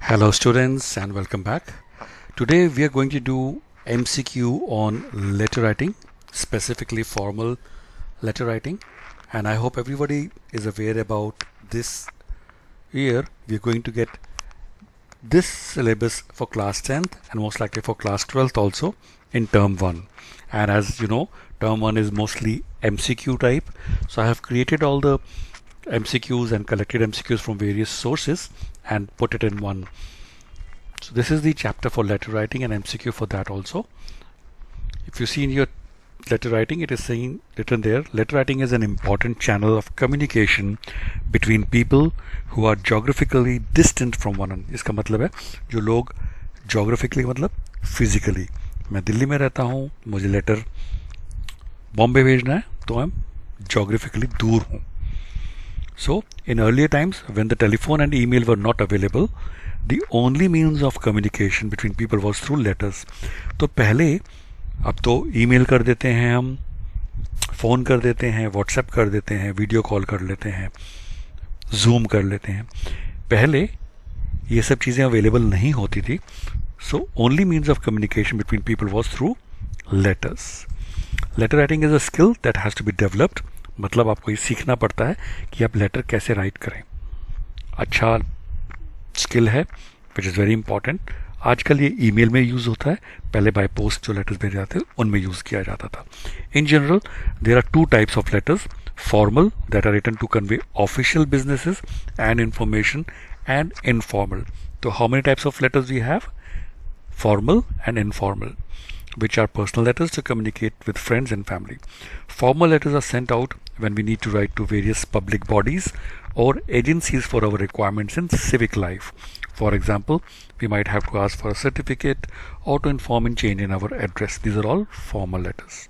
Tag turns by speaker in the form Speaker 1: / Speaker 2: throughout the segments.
Speaker 1: Hello students and welcome back. Today we are going to do MCQ on letter writing, specifically formal letter writing, and I hope everybody is aware about this year. We are going to get this syllabus for class 10th and most likely for class 12th also in term 1. And as you know, term 1 is mostly MCQ type, so I have created all the MCQs and collected MCQs from various sources and put it in one. So this is the chapter for letter writing and MCQ for that also. If you see in your letter writing, it is saying written there, letter writing is an important channel of communication between people who are geographically distant from one another. इसका मतलब है जो लोग geographically मतलब physically, मैं दिल्ली में रहता हूँ, मुझे लेटर बॉम्बे भेजना है तो मैं geographically दूर हूँ. So in earlier times when the telephone and email were not available, the only means of communication between people was through letters. तो पहले, अब तो ईमेल कर देते हैं हम, फ़ोन कर देते हैं, व्हाट्सएप कर देते हैं, वीडियो कॉल कर लेते हैं, जूम कर लेते हैं. पहले ये सब चीज़ें अवेलेबल नहीं होती थी. So only means of communication between people was through letters. Letter writing is a skill that has to be developed. मतलब आपको ये सीखना पड़ता है कि आप लेटर कैसे राइट करें. अच्छा स्किल है विच इज़ वेरी इंपॉर्टेंट. आजकल ये ईमेल में यूज़ होता है, पहले बाय पोस्ट जो लेटर्स भेजे जाते हैं उनमें यूज़ किया जाता था. In general there are two types of letters, formal that are written to convey official businesses and information, and informal. तो how many types of letters we have? Formal and informal, which are personal letters to communicate with friends and family. Formal letters are sent out when we need to write to various public bodies or agencies for our requirements in civic life. For example, we might have to ask for a certificate or to inform in change in our address. These are all formal letters.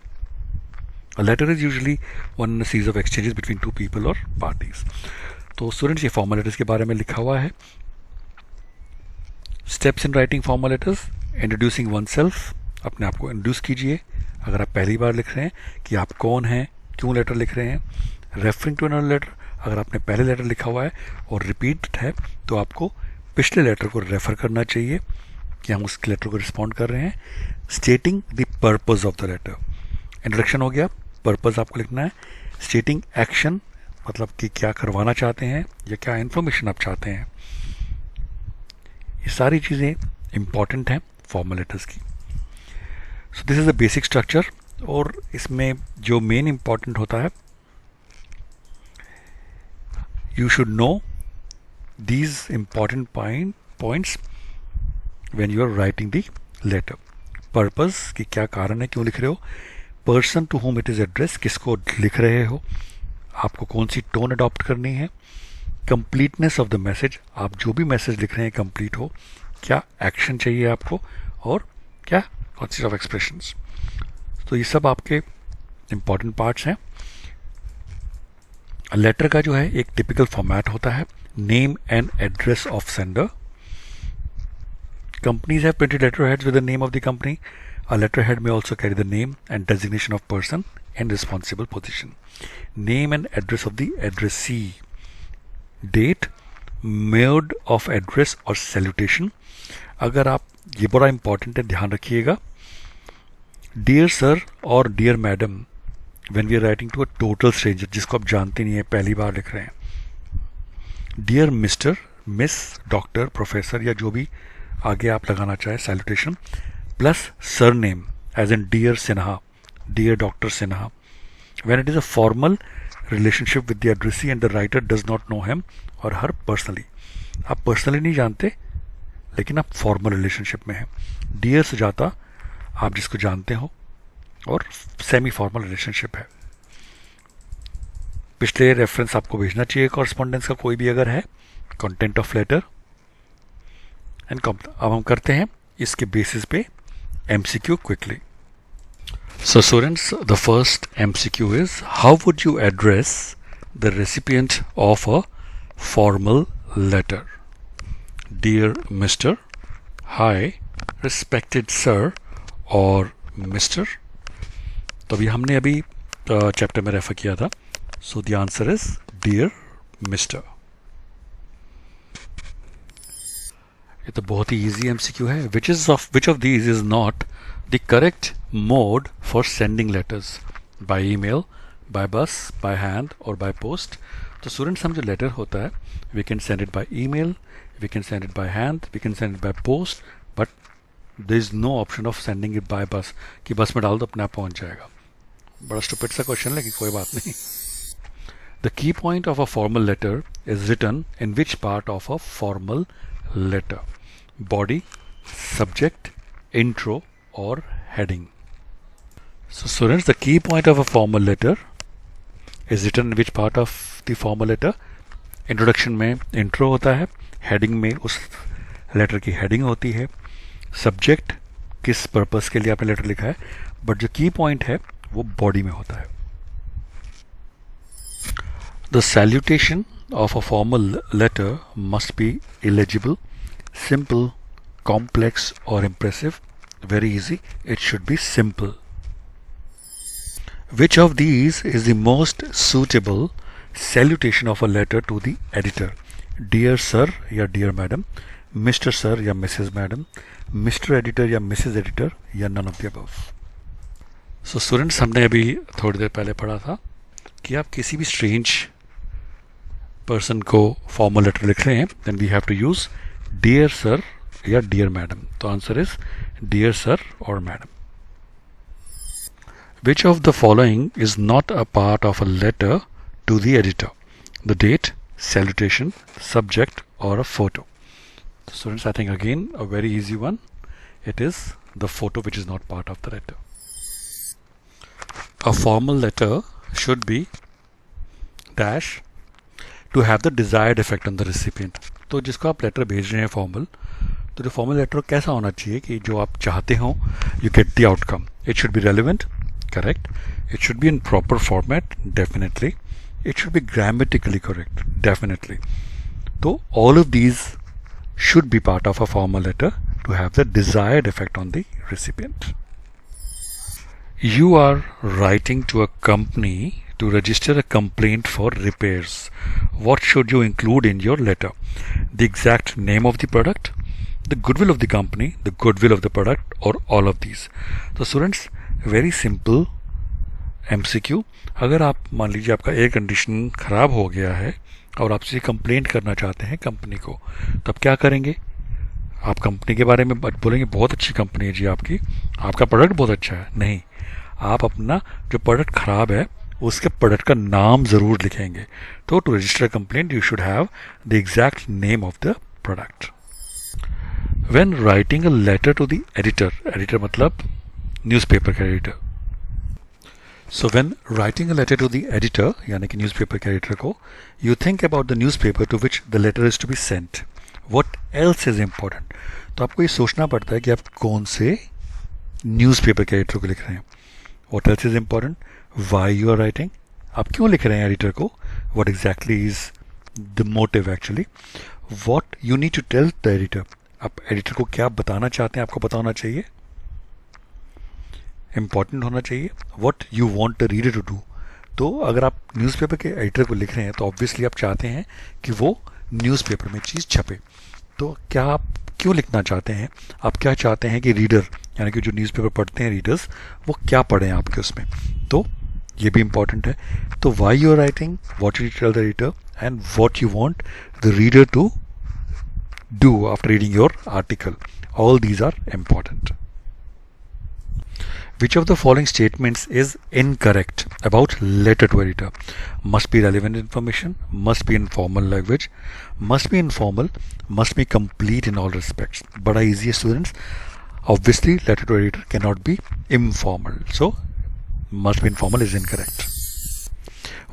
Speaker 1: A letter is usually one in a series of exchanges between two people or parties. तो students ये formal letters के बारे में लिखा हुआ है. Steps in writing formal letters. Introducing one self, अपने आप को इंट्रोड्यूस कीजिए अगर आप पहली बार लिख रहे हैं कि आप कौन हैं, क्यों लेटर लिख रहे हैं. रेफरिंग टू अनदर लेटर, अगर आपने पहले लेटर लिखा हुआ है और रिपीट है तो आपको पिछले लेटर को रेफ़र करना चाहिए कि हम उस लेटर को रिस्पॉन्ड कर रहे हैं. Stating the purpose of the letter. Introduction हो गया, पर्पस आपको लिखना है. स्टेटिंग एक्शन, मतलब कि क्या करवाना चाहते हैं या क्या इन्फॉर्मेशन आप चाहते हैं. ये सारी चीज़ें इंपॉर्टेंट हैं फॉर्मल लेटर्स की. So this is the basic structure. और इसमें जो मेन इंपॉर्टेंट होता है, you should know these important points when you are writing the letter. Purpose कि क्या कारण है, क्यों लिख रहे हो. Person to whom it is address, किसको लिख रहे हो, आपको कौन सी टोन अडॉप्ट करनी है. कंप्लीटनेस ऑफ द मैसेज, आप जो भी मैसेज लिख रहे हैं कंप्लीट हो. क्या एक्शन चाहिए आपको और क्या कॉन्सेप्ट ऑफ एक्सप्रेशंस. तो ये सब आपके इंपॉर्टेंट पार्ट्स हैं. लेटर का जो है एक टिपिकल फॉर्मेट होता है. Name and address of sender. Companies have printed letter heads with the name of the company. A letterhead may also carry the name and designation of person in responsible position. Name and address of the addressee. Date, mode of address और salutation. अगर आप, ये बड़ा important है, ध्यान रखिएगा. Dear sir और dear madam when we are writing to a total stranger, जिसको आप जानते नहीं है, पहली बार लिख रहे हैं. Dear mister, miss, doctor, professor या जो भी आगे आप लगाना चाहें salutation, plus surname as in dear Sinha, dear Dr. Sinha. When it is a formal relationship with the addressee and the writer does not know him or her personally. आप personally नहीं जानते लेकिन आप फॉर्मल रिलेशनशिप में हैं. Dear से जाता आप जिसको जानते हो, और सेमी फॉर्मल रिलेशनशिप है. पिछले रेफरेंस आपको भेजना चाहिए कॉरस्पॉन्डेंस का कोई भी अगर है. Content of letter end. अब हम करते हैं इसके बेसिस पे MCQ quickly. So students, the first MCQ is, how would you address the recipient of a formal letter? Dear Mr. Hi, respected sir or Mr. तो अभी हमने अभी चैप्टर में रेफर किया था. So the answer is Dear Mr. ये तो बहुत ही इजी MCQ है. Which of these is not the correct mode for sending letters? By email, by bus, by hand or by post? तो स्टूडेंट्स, हम जो लेटर होता है, we can send it by email, we can send it by hand, we can send it by post, but there is no option of sending it by bus कि बस में डाल दो अपने आप पहुंच जाएगा. बड़ा स्टूपिड सा क्वेश्चन है, लेकिन कोई बात नहीं. The key point of a formal letter is written in which part of a formal letter? Body, subject, intro or heading? So students, the key point of a formal letter is written in which part of the formal letter? Introduction में intro होता है, heading में उस letter की heading होती है, subject किस purpose के लिए आपने letter लिखा है, but जो key point है वो body में होता है. The salutation of a formal letter must be illegible, simple, complex or impressive. Very easy, it should be simple. Which of these is the most suitable salutation of a letter to the editor? Dear sir या dear madam, Mr. sir या Mrs. madam, Mr. editor या Mrs. editor या none of the above. So students, हमने अभी थोड़ी देर पहले पढ़ा था कि आप किसी भी strange person को formal letter लिख रहे हैं, then we have to use dear sir या dear madam. तो answer is dear sir or madam. Which of the following is not a part of a letter to the editor? The date, salutation, subject or a photo? So students, I think again a very easy one. It is the photo which is not part of the letter. A formal letter should be dash to have the desired effect on the recipient. तो जिसको आप letter भेज रहे हैं formal, तो जो formal letter कैसा होना चाहिए कि जो आप चाहते हो, you get the outcome. It should be relevant, correct. It should be in proper format, definitely. It should be grammatically correct, definitely. So all of these should be part of a formal letter to have the desired effect on the recipient. You are writing to a company to register a complaint for repairs. What should you include in your letter? The exact name of the product, the goodwill of the company, the goodwill of the product, or all of these. So students, very simple MCQ. अगर आप मान लीजिए आपका air condition ख़राब हो गया है और आपसे कंप्लेंट करना चाहते हैं कंपनी को, तब क्या करेंगे? आप कंपनी के बारे में बोलेंगे बहुत अच्छी कंपनी है जी आपकी, आपका प्रोडक्ट बहुत अच्छा है. नहीं, आप अपना जो प्रोडक्ट ख़राब है उसके प्रोडक्ट का नाम ज़रूर लिखेंगे. तो to register complaint you should have the exact name of the product. When writing a letter to the editor, editor मतलब न्यूज़पेपर का editor. So when writing a letter to the editor यानी कि newspaper के editor को, you think about the newspaper to which the letter is to be sent. What else is important? तो आपको ये सोचना पड़ता है कि आप कौन से न्यूज़पेपर के एडिटर को लिख रहे हैं. What else is important? Why you are writing? आप क्यों लिख रहे हैं एडिटर को? What exactly is the motive actually? What you need to tell the editor? आप एडिटर को क्या बताना चाहते हैं, आपको बताना चाहिए, इम्पॉर्टेंट होना चाहिए. What you want the reader to do? तो अगर आप न्यूज़पेपर के एडिटर को लिख रहे हैं तो ऑब्वियसली आप चाहते हैं कि वो न्यूज़पेपर में चीज़ छपे. तो क्या आप क्यों लिखना चाहते हैं? आप क्या चाहते हैं कि रीडर यानी कि जो न्यूज़पेपर पढ़ते हैं रीडर्स, वो क्या पढ़ें आपके उसमें? तो ये भी इम्पॉर्टेंट है. तो why you are writing, what you tell the reader and what you want the reader to do after reading your article. All these are important. Which of the following statements is incorrect about letter to editor? Must be relevant information, must be in formal language, must be informal, must be complete in all respects. Bada easy students. Obviously letter to editor cannot be informal, so must be informal is incorrect.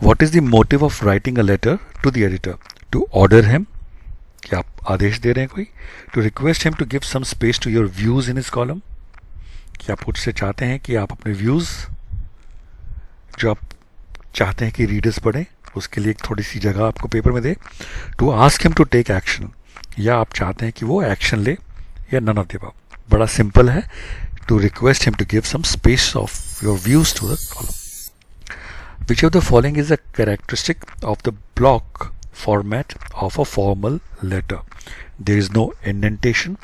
Speaker 1: What is the motive of writing a letter to the editor? To order him, क्या आप आदेश दे रहे हैं कोई? To request him to give some space to your views in his column, कि आप उससे चाहते हैं कि आप अपने व्यूज़ जो आप चाहते हैं कि रीडर्स पढ़ें उसके लिए एक थोड़ी सी जगह आपको पेपर में दे. To ask him to take action, या आप चाहते हैं कि वो एक्शन ले, या नन ऑफ द अबव. बड़ा सिंपल है. To request him to give some space of your views to the column. Which of the following is a characteristic of the block format of a formal letter? There is no indentation.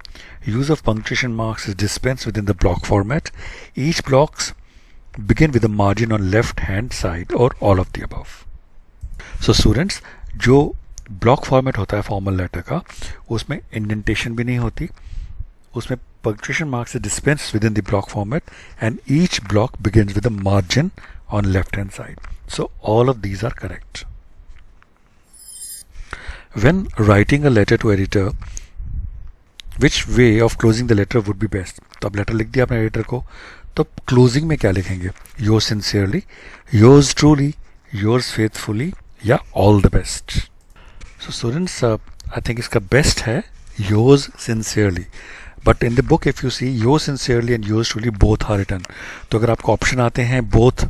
Speaker 1: Use of punctuation marks is dispensed within the block format. Each blocks begin with a margin on left hand side or all of the above. So students, जो block format होता है formal letter का, उसमें indentation भी नहीं होती, उसमें punctuation marks is dispensed within the block format, and each block begins with a margin on left hand side. So all of these are correct. When writing a letter to editor, which way of closing the letter would be best? तो अब letter लिख दिया अपने editor को, तो closing में क्या लिखेंगे? Yours sincerely, yours truly, yours faithfully या all the best? So students, I think इसका बेस्ट है yours sincerely. But in the book if you see yours sincerely and yours truly both are written. तो अगर आपको option आते हैं both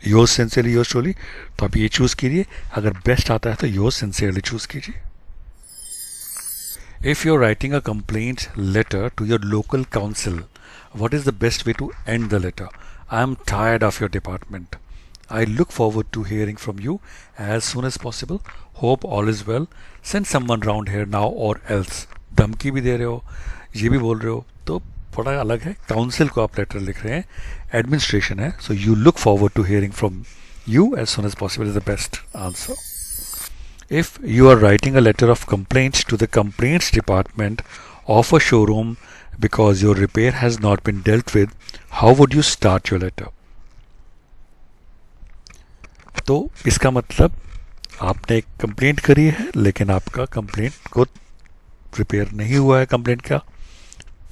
Speaker 1: yours sincerely yours truly, तो आप ये चूज कीजिए. अगर बेस्ट आता है तो योर्स सिंसियरली चूज कीजिए. If you're writing a complaint letter to your local council, what is the best way to end the letter? I am tired of your department. I look forward to hearing from you as soon as possible. Hope all is well. Send someone round here now or else. धमकी भी दे रहे हो, ये भी बोल रहे हो, तो थोड़ा अलग है. काउंसिल को आप लेटर लिख रहे हैं, एडमिनिस्ट्रेशन है. So you look forward to hearing from you as soon as possible is the best answer. If you are writing a letter of complaint to the complaints department of a showroom because your repair has not been dealt with, how would you start your letter? तो इसका मतलब आपने एक complaint करी है, लेकिन आपका complaint को रिपेयर नहीं हुआ है, कंप्लेंट का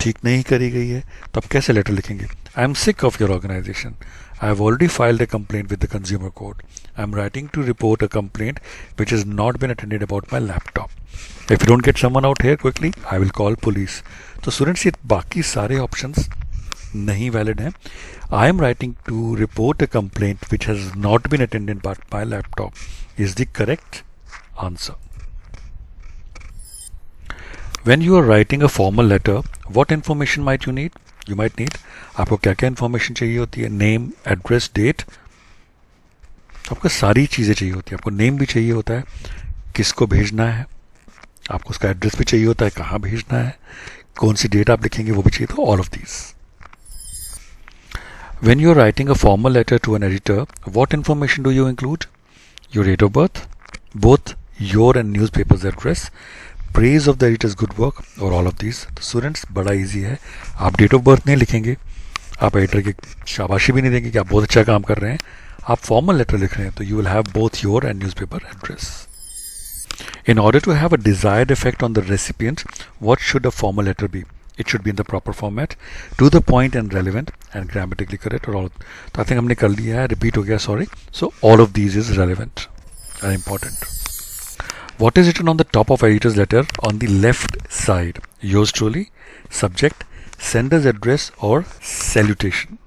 Speaker 1: ठीक नहीं करी गई है, तो आप कैसे लेटर लिखेंगे? I am sick of your organisation. I have already filed a complaint with the consumer court. I am writing to report a complaint which has not been attended about my laptop. If you don't get someone out here quickly, I will call police. तो students, ये बाकी सारे options नहीं valid हैं. I am writing to report a complaint which has not been attended by my laptop is the correct answer. When you are writing a formal letter, what information might you need? You might need, आपको क्या क्या information चाहिए होती है? Name, address, date. आपको सारी चीज़ें चाहिए होती है. आपको नेम भी चाहिए होता है, किसको भेजना है, आपको उसका एड्रेस भी चाहिए होता है, कहाँ भेजना है, कौन सी डेट आप लिखेंगे वो भी चाहिए. तो all of these. When you are writing a formal letter to an editor, what information do you include? Your date of birth, both your and newspaper's address, praise of the editor's good work, और all of these. तो students, बड़ा easy है. आप date of birth नहीं लिखेंगे, आप editor की शाबाशी भी नहीं देंगे कि आप बहुत अच्छा काम कर रहे हैं. आप फॉर्मल लेटर लिख रहे हैं, तो you will have both your and newspaper address. In order to have a desired effect on the recipient, what should a formal letter be? It should be in the proper format, to the point and relevant, and grammatically correct. और all. तो I think हमने कर लिया है, repeat हो गया, sorry. So all of these is relevant and important. What is written on the top of editor's letter on the left side? Yours truly, subject, sender's address or salutation.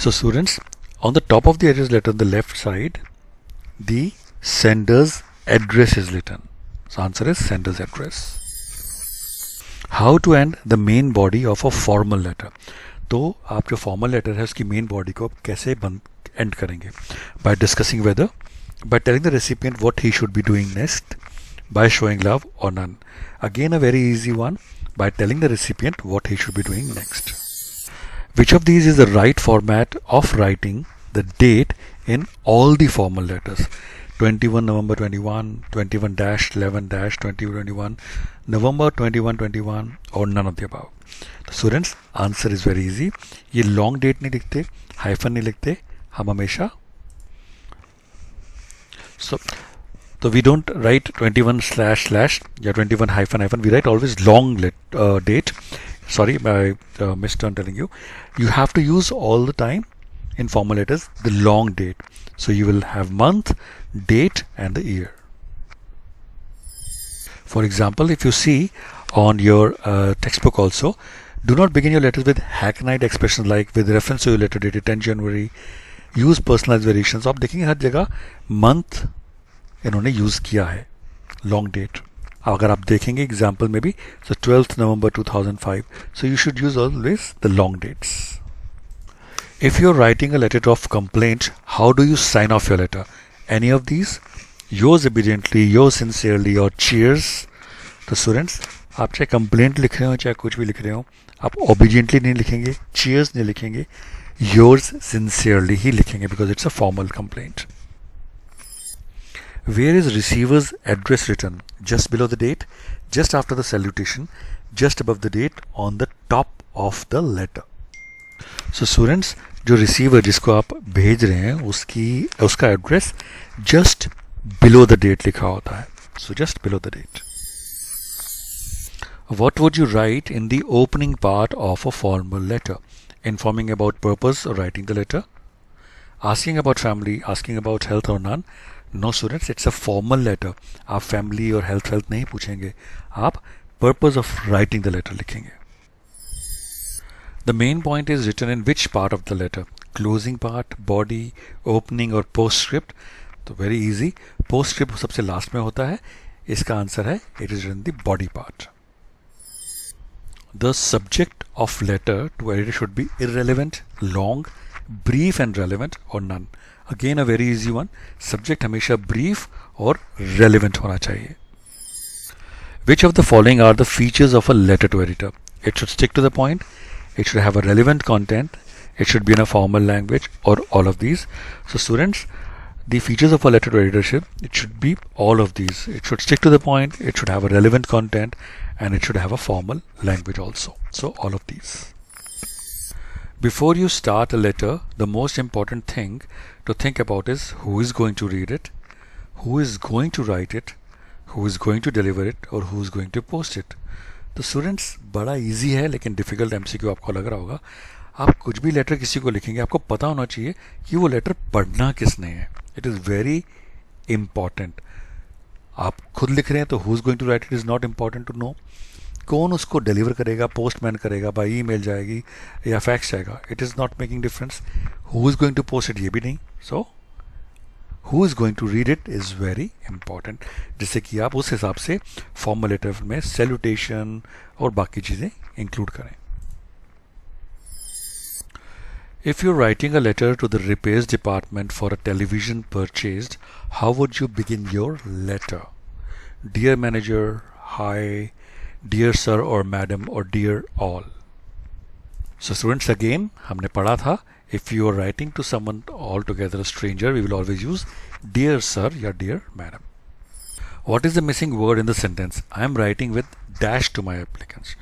Speaker 1: So students, on the top of the editor's letter on the left side, the sender's address is written. So answer is sender's address. How to end the main body of a formal letter? तो आप जो formal letter है उसकी main body को आप कैसे end करेंगे? By discussing whether, by telling the recipient what he should be doing next, by showing love or none. Again a very easy one, by telling the recipient what he should be doing next. Which of these is the right format of writing the date in all the formal letters? 21 November 21, 21-11-2021, November 21-21 or none of the above. तो students, answer is very easy. ये long date नहीं लिखते, hyphen नहीं लिखते, हम हमेशा so we don't write 21 / या 21 -, we write always long date. Sorry, I missed on telling you. You have to use all the time in formal letters the long date. So you will have month, date and the year. For example, if you see on your textbook also, do not begin your letters with hackneyed expressions like with reference to your letter dated 10 January. Use personalise variations. आप देखेंगे हर जगह month इन्होंने use किया है, long date. अगर आप देखेंगे example में भी, so 12th November 2005, so you should use always the long dates. If you're writing a letter of complaint, how do you sign off your letter? Any of these? Yours obediently, yours sincerely, or cheers, तो students, आप चाहे complaint लिख रहे हो चाहे कुछ भी लिख रहे हो, आप ओबिडियंटली नहीं लिखेंगे, चीयर्स नहीं लिखेंगे, योर्स सिंसियरली ही लिखेंगे, because it's a formal complaint. Where is receiver's address written? Just below the date, just after the salutation, just above the date, on the top of the letter. So students, जो receiver जिसको आप भेज रहे हैं उसका address just below the date लिखा होता है. So just below the date. What would you write in the opening part of a formal letter? Informing about purpose or writing the letter? Asking about family, asking about health or none? No students, it's a formal letter. आप family और health नहीं पूछेंगे, आप purpose of writing the letter लिखेंगे. The main point is written in which part of the letter? Closing part, body, opening और postscript. तो very easy, postscript सबसे last में होता है. इसका आंसर है it is in the body part. The subject of letter to editor should be irrelevant, long, brief and relevant और none. Again a very easy one, subject हमेशा brief और relevant होना चाहिए. Which of the following are the features of a letter to editor? It should stick to the point, it should have a relevant content, it should be in a formal language और all of these. So students, the features of a letter to editorship, it should be all of these. It should stick to the point, it should have a relevant content, and it should have a formal language also. So all of these. Before you start a letter, the most important thing to think about is who is going to read it, who is going to write it, who is going to deliver it, or who is going to post it. तो students, बड़ा easy है लेकिन difficult MCQ आपको लग रहा होगा. आप कुछ भी लेटर किसी को लिखेंगे, आपको पता होना चाहिए कि वो लेटर पढ़ना किसने है. It is very important. आप खुद लिख रहे हैं तो who is going to write it is not important to know. कौन उसको डिलीवर करेगा, पोस्टमैन करेगा, बाई ईमेल जाएगी या फैक्स जाएगा, it is not making difference. Who is going to post it, ये भी नहीं. So who is going to read it is very important, जिससे कि आप उस हिसाब से फॉर्मल लेटर में सैल्यूटेशन और बाकी चीज़ें इंक्लूड करें. If you're writing a letter to the repairs department for a television purchased, how would you begin your letter? Dear manager, hi, dear sir or madam or dear all. So students, again हमने पढ़ा था, if you are writing to someone altogether a stranger, we will always use dear sir या dear madam. What is the missing word in the sentence? I am writing with dash to my applicants.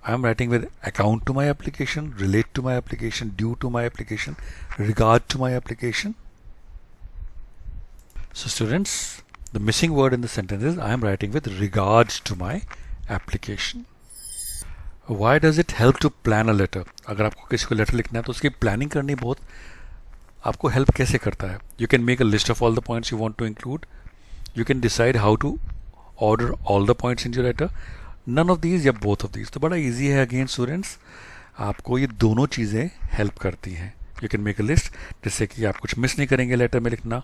Speaker 1: I am writing with account to my application, relate to my application, due to my application, regard to my application. So students, the missing word in the sentence is I am writing with regards to my application. Why does it help to plan a letter? अगर आपको किसी को letter लिखना है तो उसकी planning करनी बहुत आपको हेल्प कैसे करता है? You can make a list of all the points you want to include. You can decide how to order all the points in your letter. None of these या बोथ ऑफ दीज. तो बड़ा easy है. Again students, आपको ये दोनों चीज़ें help करती हैं. You can make a list, जिससे कि आप कुछ मिस नहीं करेंगे लेटर में लिखना,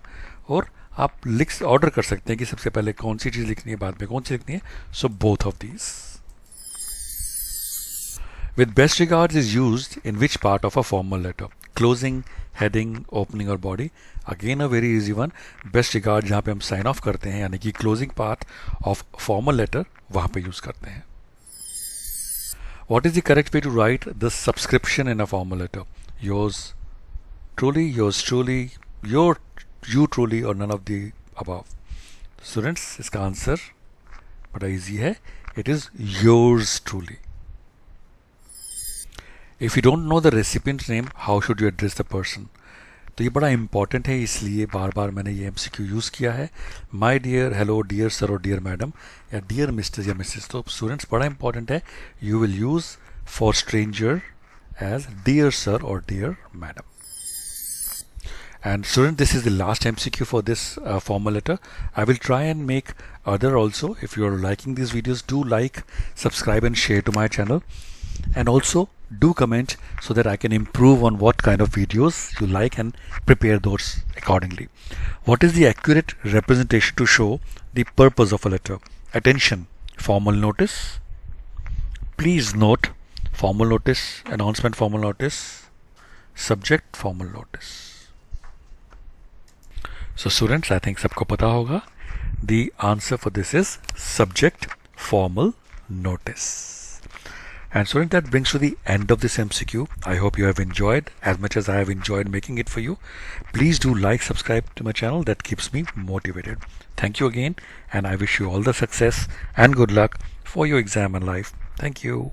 Speaker 1: और आप लिख ऑर्डर कर सकते हैं कि सबसे पहले कौन सी चीज़ लिखनी है, बाद में कौन सी लिखनी है. So both of these. With best regards is used in which part of a formal letter? Closing, heading, opening और body. Again a very easy one. Best regard जहाँ पे हम साइन ऑफ करते हैं, यानी कि closing part of formal letter, वहाँ पे यूज करते हैं. What is the correct way to write the subscription in a formal letter? Yours truly, yours truly, you truly, or none of the above. Students, इसका answer बड़ा easy है. It is yours truly. If you don't know the recipient name, how should you address the person? तो ये बड़ा important है, इसलिए बार बार मैंने ये MCQ यूज़ किया है. My dear, hello, dear sir और डियर मैडम, या डियर मिस्टर या मिसेस. तो स्टूडेंट्स, बड़ा इंपॉर्टेंट है. You will use for stranger as dear sir और dear madam. And student, this is the last MCQ for this formal letter. I will try and make other also. If you are liking these videos, do like, subscribe and share to my channel. And also do comment so that I can improve on what kind of videos you like and prepare those accordingly. What is the accurate representation to show the purpose of a letter? Attention, formal notice. Please note, formal notice, announcement, formal notice, subject, formal notice. So students, I think सबको पता होगा. The answer for this is subject, formal notice. And so that brings to the end of this MCQ. I hope you have enjoyed as much as I have enjoyed making it for you. Please do like, subscribe to my channel. That keeps me motivated. Thank you again, and I wish you all the success and good luck for your exam and life. Thank you.